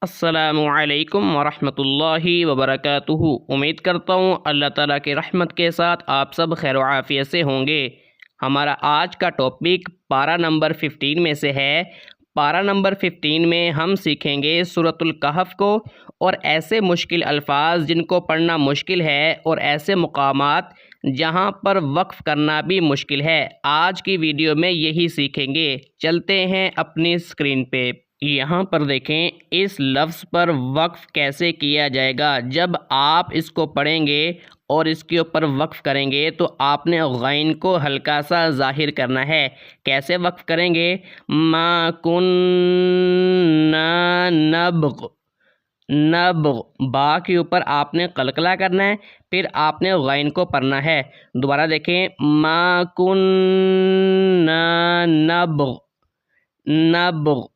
السلام علیکم ورحمۃ اللہ وبرکاتہ۔ امید کرتا ہوں اللہ تعالیٰ کی رحمت کے ساتھ آپ سب خیر و عافیت سے ہوں گے۔ ہمارا آج کا ٹاپک پارہ نمبر 15 میں سے ہے۔ پارہ نمبر 15 میں ہم سیکھیں گے سورۃ الکہف کو اور ایسے مشکل الفاظ جن کو پڑھنا مشکل ہے اور ایسے مقامات جہاں پر وقف کرنا بھی مشکل ہے۔ آج کی ویڈیو میں یہی سیکھیں گے۔ چلتے ہیں اپنی اسکرین پہ۔ یہاں پر دیکھیں اس لفظ پر وقف کیسے کیا جائے گا۔ جب آپ اس کو پڑھیں گے اور اس کے اوپر وقف کریں گے تو آپ نے غین کو ہلکا سا ظاہر کرنا ہے۔ کیسے وقف کریں گے؟ ما کننا نبغ، نبغ، با کے اوپر آپ نے قلقلہ کرنا ہے، پھر آپ نے غین کو پڑھنا ہے۔ دوبارہ دیکھیں، ما کننا نبغ، نبغ۔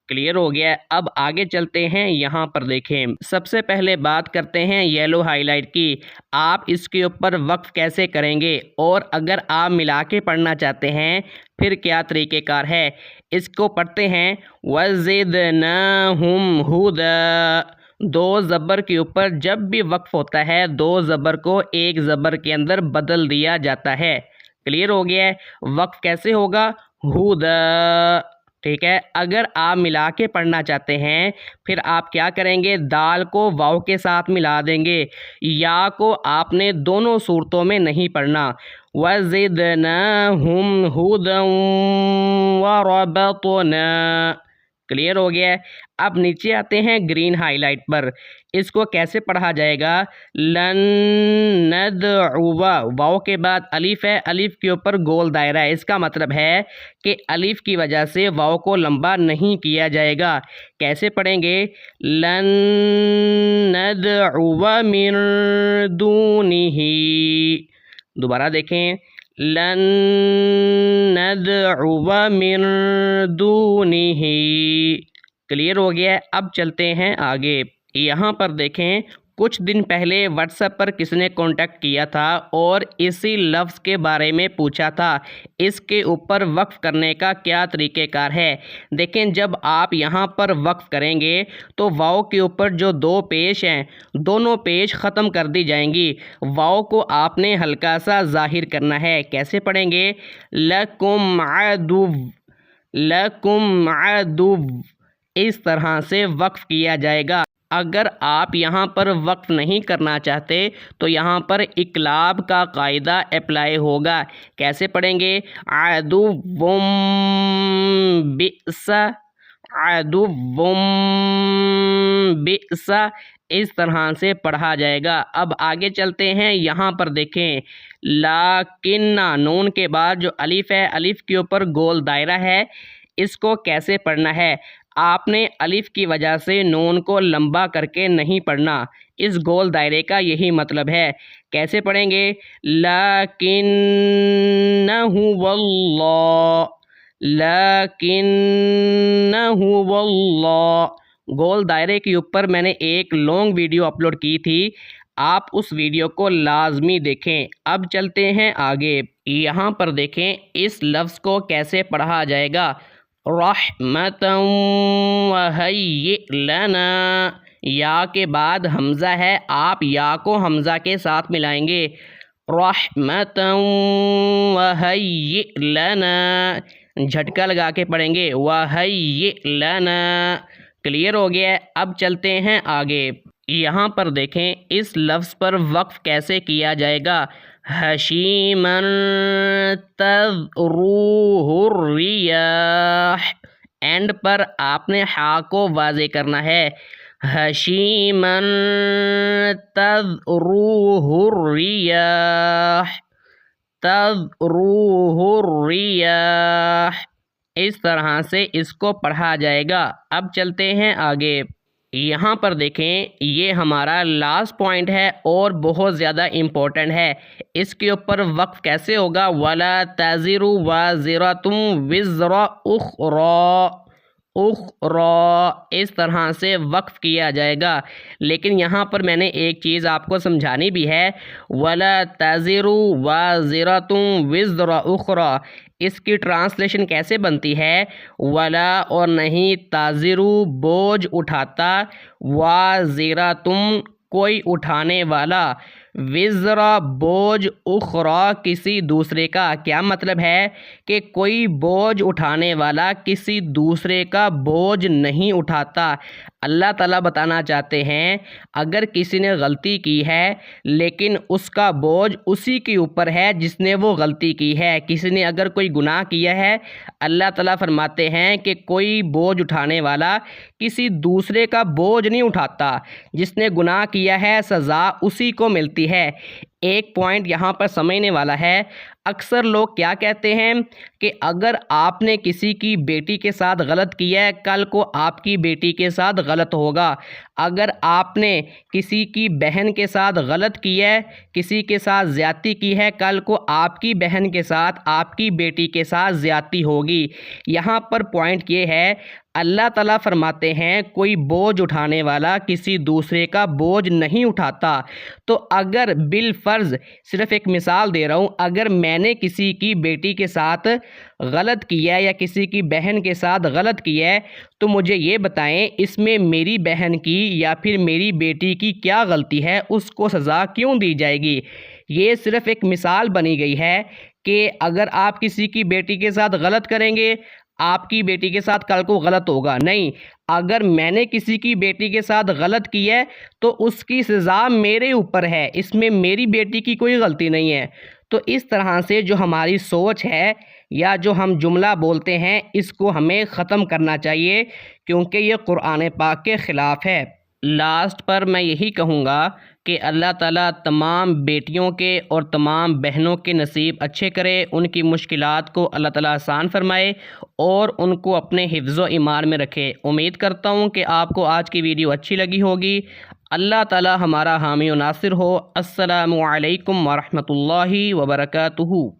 کلیئر ہو گیا ہے۔ اب آگے چلتے ہیں۔ یہاں پر دیکھیں، سب سے پہلے بات کرتے ہیں یلو ہائی لائٹ کی۔ آپ اس کے اوپر وقف کیسے کریں گے اور اگر آپ ملا کے پڑھنا چاہتے ہیں پھر کیا طریقہ کار ہے؟ اس کو پڑھتے ہیں وَزِدْنَاهُمْ هُدًى۔ دو زبر کے اوپر جب بھی وقف ہوتا ہے دو زبر کو ایک زبر کے اندر بدل دیا جاتا ہے۔ کلیئر ہو گیا ہے؟ وقف کیسے ہوگا؟ هُدًى، ٹھیک ہے۔ اگر آپ ملا کے پڑھنا چاہتے ہیں پھر آپ کیا کریں گے؟ دال کو واو کے ساتھ ملا دیں گے۔ یا کو آپ نے دونوں صورتوں میں نہیں پڑھنا۔ وَزِدْنَاهُمْ هُدًى وَرَبَطْنَا۔ کلیئر ہو گیا ہے؟ اب نیچے آتے ہیں گرین ہائی لائٹ پر۔ اس کو کیسے پڑھا جائے گا؟ لن ندعو، واو کے بعد الف ہے، الف کے اوپر گول دائرہ ہے۔ اس کا مطلب ہے کہ الف کی وجہ سے واو کو لمبا نہیں کیا جائے گا۔ کیسے پڑھیں گے؟ لن ندعو من دونہ، دوبارہ دیکھیں، لن ندعو من دونہ۔ کلیئر ہو گیا ہے؟ اب چلتے ہیں آگے۔ یہاں پر دیکھیں، کچھ دن پہلے واٹس ایپ پر کس نے کانٹیکٹ کیا تھا اور اسی لفظ کے بارے میں پوچھا تھا۔ اس کے اوپر وقف کرنے کا کیا طریقہ کار ہے؟ دیکھیں، جب آپ یہاں پر وقف کریں گے تو واو کے اوپر جو دو پیش ہیں دونوں پیش ختم کر دی جائیں گی۔ واو کو آپ نے ہلکا سا ظاہر کرنا ہے۔ کیسے پڑھیں گے؟ لکم عدو، لکم عدو، اس طرح سے وقف کیا جائے گا۔ اگر آپ یہاں پر وقف نہیں کرنا چاہتے تو یہاں پر اقلاب کا قاعدہ اپلائی ہوگا۔ کیسے پڑھیں گے؟ عدوم بئس، عدوم بئس، اس طرح سے پڑھا جائے گا۔ اب آگے چلتے ہیں۔ یہاں پر دیکھیں، لیکن نون کے بعد جو الف ہے الف کے اوپر گول دائرہ ہے، اس کو کیسے پڑھنا ہے؟ آپ نے الف کی وجہ سے نون کو لمبا کر کے نہیں پڑھنا۔ اس گول دائرے کا یہی مطلب ہے۔ کیسے پڑھیں گے؟ لیکنہ واللہ، لیکنہ واللہ۔ گول دائرے کے اوپر میں نے ایک لانگ ویڈیو اپلوڈ کی تھی، آپ اس ویڈیو کو لازمی دیکھیں۔ اب چلتے ہیں آگے۔ یہاں پر دیکھیں اس لفظ کو کیسے پڑھا جائے گا۔ رحمتاً وہیئ لنا، یا کے بعد حمزہ ہے، آپ یا کو حمزہ کے ساتھ ملائیں گے۔ رحمتاً وہیئ لنا، جھٹکا لگا کے پڑھیں گے، وہیئ لنا۔ کلیئر ہو گیا ہے؟ اب چلتے ہیں آگے۔ یہاں پر دیکھیں اس لفظ پر وقف کیسے کیا جائے گا۔ حشیماً تذروہ الریاح، اینڈ پر آپ نے ہا کو واضح کرنا ہے۔ حشیماً تذروہ الریاح، تذروہ الریاح، اس طرح سے اس کو پڑھا جائے گا۔ اب چلتے ہیں آگے۔ یہاں پر دیکھیں یہ ہمارا لاسٹ پوائنٹ ہے اور بہت زیادہ امپورٹنٹ ہے۔ اس کے اوپر وقف کیسے ہوگا؟ وَلَا تَزِرُ وَازِرَةٌ وِزْرَ أُخْرَىٰ، أُخْرَىٰ، اس طرح سے وقف کیا جائے گا۔ لیکن یہاں پر میں نے ایک چیز آپ کو سمجھانی بھی ہے۔ وَلَا تَزِرُ وَازِرَةٌ وِزْرَ أُخْرَىٰ، اس کی ٹرانسلیشن کیسے بنتی ہے؟ ولا اور نہیں تازرو بوجھ اٹھاتا، وازراتم کوئی اٹھانے والا، وزرا بوجھ اخرى کسی دوسرے کا۔ کیا مطلب ہے کہ کوئی بوجھ اٹھانے والا کسی دوسرے کا بوجھ نہیں اٹھاتا۔ اللہ تعالیٰ بتانا چاہتے ہیں اگر کسی نے غلطی کی ہے لیکن اس کا بوجھ اسی کے اوپر ہے جس نے وہ غلطی کی ہے۔ کسی نے اگر کوئی گناہ کیا ہے، اللہ تعالیٰ فرماتے ہیں کہ کوئی بوجھ اٹھانے والا کسی دوسرے کا بوجھ نہیں اٹھاتا۔ جس نے گناہ کیا ہے سزا اسی کو ملتی ہے۔ ایک پوائنٹ یہاں پر سمجھنے والا ہے، اکثر لوگ کیا کہتے ہیں کہ اگر آپ نے کسی کی بیٹی کے ساتھ غلط کیا ہے، کل کو آپ کی بیٹی کے ساتھ غلط ہوگا۔ اگر آپ نے کسی کی بہن کے ساتھ غلط کیا ہے، کسی کے ساتھ زیادتی کی ہے، کل کو آپ کی بہن کے ساتھ، آپ کی بیٹی کے ساتھ زیادتی ہوگی۔ یہاں پر پوائنٹ یہ ہے، اللہ تعالیٰ فرماتے ہیں کوئی بوجھ اٹھانے والا کسی دوسرے کا بوجھ نہیں اٹھاتا۔ تو اگر بالفرض، صرف ایک مثال دے رہا ہوں، اگر میں نے کسی کی بیٹی کے ساتھ غلط کیا ہے یا کسی کی بہن کے ساتھ غلط کیا ہے، تو مجھے یہ بتائیں اس میں میری بہن کی یا پھر میری بیٹی کی کیا غلطی ہے، اس کو سزا کیوں دی جائے گی؟ یہ صرف ایک مثال بنی گئی ہے کہ اگر آپ کسی کی بیٹی کے ساتھ غلط کریں گے، آپ کی بیٹی کے ساتھ کل کو غلط ہوگا۔ نہیں، اگر میں نے کسی کی بیٹی کے ساتھ غلط کی ہے تو اس کی سزا میرے اوپر ہے، اس میں میری بیٹی کی کوئی غلطی نہیں ہے۔ تو اس طرح سے جو ہماری سوچ ہے یا جو ہم جملہ بولتے ہیں، اس کو ہمیں ختم کرنا چاہیے کیونکہ یہ قرآن پاک کے خلاف ہے۔ لاسٹ پر میں یہی کہوں گا کہ اللہ تعالیٰ تمام بیٹیوں کے اور تمام بہنوں کے نصیب اچھے کرے، ان کی مشکلات کو اللہ تعالیٰ آسان فرمائے اور ان کو اپنے حفظ و ایمان میں رکھے۔ امید کرتا ہوں کہ آپ کو آج کی ویڈیو اچھی لگی ہوگی۔ اللہ تعالیٰ ہمارا حامی و ناصر ہو۔ السلام علیکم ورحمۃ اللہ وبرکاتہ۔